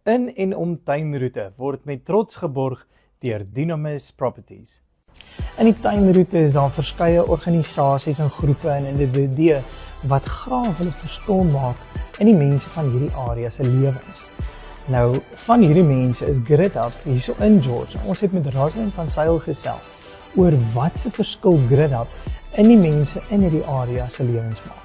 In en om tuinroete word met trots geborg deur Dynamis Properties. In die tuinroete is daar verskeie organisasies en groepe en individue wat graag hulle verskil maak in die mense van hierdie area se lewens. Nou, van hierdie mense is GridHub hierso in George. Ons het met Rosalind van Sail gesels oor wat se verskil GridHub in die mense in hierdie area se lewens maak.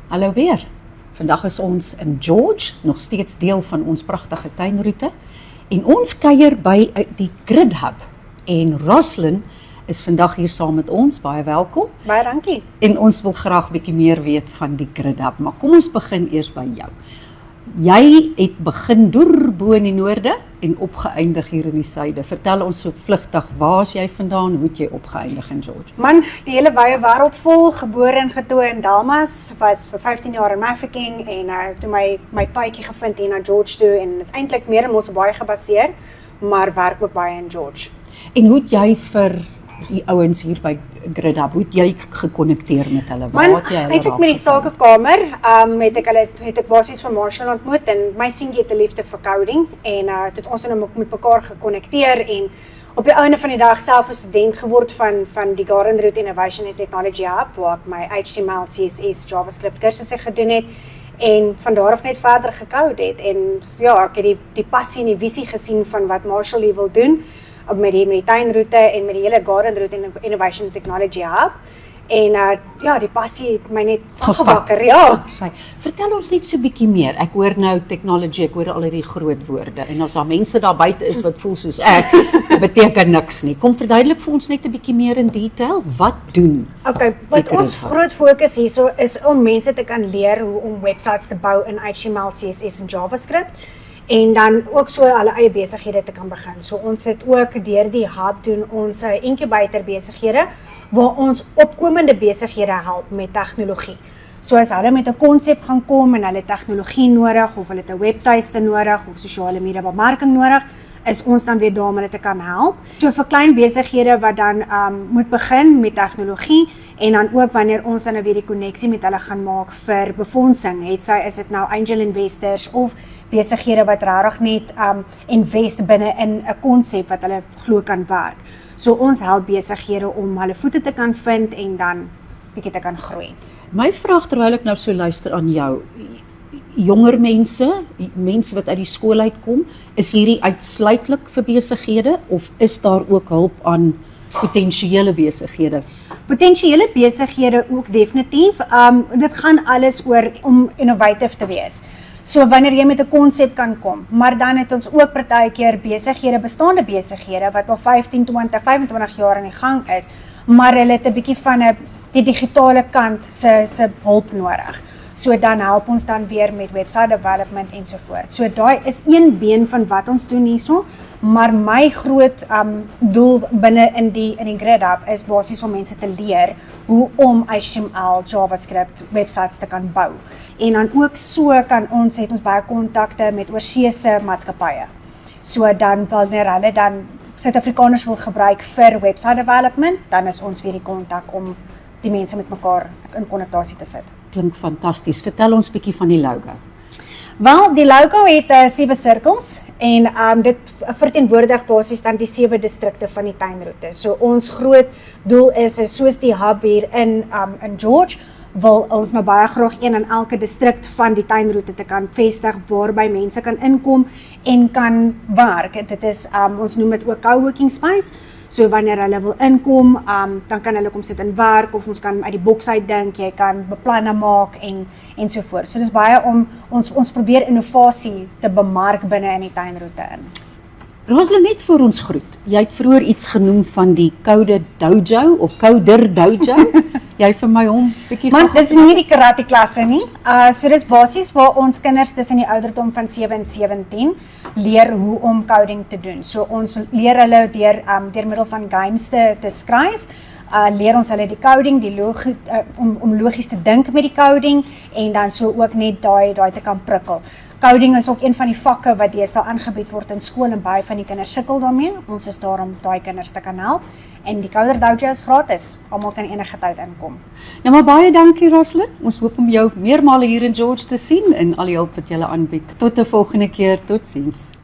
Hallo weer. Vandag is ons in George, nog steeds deel van ons pragtige tuinroete. En ons kuier by die GridHub. En Rosalind is vandag hier saam met ons. Baie welkom. Baie dankie. En ons wil graag 'n bietjie meer weet van die GridHub. Maar kom ons begin eers by jou. Jy het begin bo in die noorde en opgeëindig hier in die suide. Vertel ons so vlugtig, waar is jy vandaan? Hoe het jy opgeëindig in George? Man, die hele wye wêreld vol, gebore en getoe in Dalmas, was vir 15 jaar in Mafeking en toe my paadjie gevind hier na George toe en is eintlik meer in Mosselbaai gebaseer, maar werk ook baie in George. En hoe het jy vir die ouens hier by GridHub, hoe het jy gekonnekteer met hulle? Waar het jy hulle eintlik met die sakekamer, het ek basies vir Marshall ontmoet en my seentjie het 'n liefde vir coding en het ons dan ook met mekaar gekonnekteer en op die einde van die dag self 'n student geword van die Garden Route Innovation and Technology Hub waar ek my HTML, CSS, JavaScript kursusse gedoen het en van daar af net verder gekode het en ja, ek het die passie en die visie gesien van wat Marshall hier wil doen met die tuinroete en met die hele Garden Route Innovation and Technology Hub. En ja, die passie het my net aangewakker, ja. Vertel ons net so 'n bietjie meer. Ek hoor nou technology, ek hoor al hierdie groot woorde. En as daar mense daar buite is wat voel soos ek, beteken niks nie. Kom verduidelik vir ons net 'n bietjie meer in detail. Wat doen? Okay, wat ons groot fokus hierso is om mense te kan leer hoe om websites te bou in HTML, CSS en JavaScript. En dan ook so hulle eie besighede te kan begin. So ons het ook deur die hub doen ons incubator besighede waar ons opkomende besighede help met tegnologie. So as hulle met 'n konsep gaan kom en hulle tegnologie nodig of hulle 'n webtuiste nodig of sosiale media bemarking nodig, is ons dan weer daar om hulle te kan help. So vir klein besighede wat dan moet begin met tegnologie en dan ook wanneer ons dan weer die koneksie met hulle gaan maak vir befondsing, is dit nou angel investors of besighede wat regtig net invest binne in 'n konsep wat hulle glo kan werk. So ons help besighede om hulle voete te kan vind en dan bietjie te kan groei. My vraag terwyl ek nou so luister aan jou, jonger mense wat uit die skool uitkom, is hierdie uitsluitlik vir besighede of is daar ook hulp aan potensiële besighede? Potensiële besighede ook definitief. Dit gaan alles oor om innovative te wees. So wanneer jy met 'n konsep kan kom, maar dan het ons ook partykeer besighede, bestaande besighede wat al 15, 20, 25 jaar aan die gang is, maar hulle het 'n bietjie van die digitale kant se hulp nodig. So dan help ons dan weer met website development ensovoorts. So daai is een been van wat ons doen hierso, maar my groot doel binne in die GridHub is basies om mense te leer hoe om HTML, JavaScript websites te kan bou. En dan ook so het ons baie kontakte met oorseese maatskappye. So dan wanneer hulle dan Suid-Afrikaners wil gebruik vir website development, dan is ons weer die kontak om die mense met mekaar in konnektasie te sit. Klink fantasties. Vertel ons 'n bietjie van die logo. Wel, die logo het 7 sirkels en dit verteenwoordig basies dan die 7 distrikte van die tuinroete. So ons groot doel is soos die hub hier in George, wil ons nou baie graag een in elke distrik van die tuinroete te kan vestig waarby mense kan inkom en kan werk. Dit is ons noem dit ook co-working space. So wanneer hulle wil inkom, dan kan hulle kom sit en werk of ons kan uit die boks uit dink, jy kan beplanne maak en so voort. So dis baie om ons probeer innovasie te bemark binne in die tuinroete in. Rosalind, net voor ons groet. Jy het vroeër iets genoem van die Code Dojo of Coder Dojo. Jy vir my hom bietjie Maar dit is nie die karate klasse nie. So dis basies waar ons kinders tussen die ouderdom van 7 en 17 leer hoe om coding te doen. So ons leer hulle deur middel van games te skryf. leer ons hulle die coding, om logies te dink met die coding en dan so ook net daai te kan prikkel. Coding is ook een van die vakke wat deesdae aangebied word in skool en baie van die kinders sukkel daarmee. Ons is daar om daai kinders te kan help en die Coder Dojo is gratis. Almal kan enige tyd inkom. Nou maar baie dankie Roslyn. Ons hoop om jou meermale hier in George te sien en al die hulp wat jy aanbied. Tot 'n volgende keer. Totsiens.